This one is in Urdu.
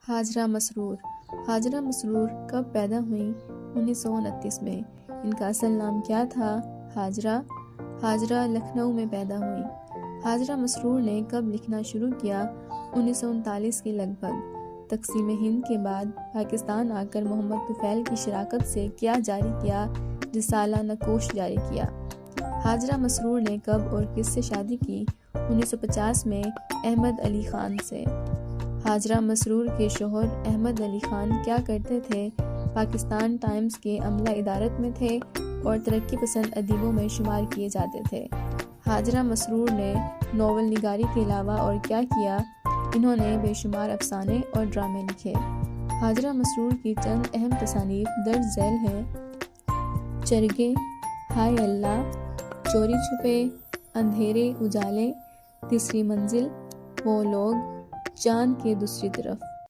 ہاجرہ مسرور کب پیدا ہوئیں؟ 1929 میں۔ ان کا اصل نام کیا تھا؟ ہاجرہ لکھنؤ میں پیدا ہوئیں۔ ہاجرہ مسرور نے کب لکھنا شروع کیا؟ 1939 کے لگ بھگ۔ تقسیم ہند کے بعد پاکستان آ کر محمد طفیل کی شراکت سے کیا جاری کیا؟ رسالہ نکوش جاری کیا۔ ہاجرہ مسرور نے کب اور کس سے شادی کی؟ 1950 میں احمد علی خان سے۔ ہاجرہ مسرور کے شوہر احمد علی خان کیا کرتے تھے؟ پاکستان ٹائمز کے عملہ ادارت میں تھے اور ترقی پسند ادیبوں میں شمار کیے جاتے تھے۔ ہاجرہ مسرور نے ناول نگاری کے علاوہ اور کیا کیا؟ انہوں نے بے شمار افسانے اور ڈرامے لکھے۔ ہاجرہ مسرور کی چند اہم تصانیف درج ذیل ہیں: چرگے، ہائے اللہ، چوری چھپے، اندھیرے اجالے، تیسری منزل، وہ لوگ، چاند کے دوسری طرف۔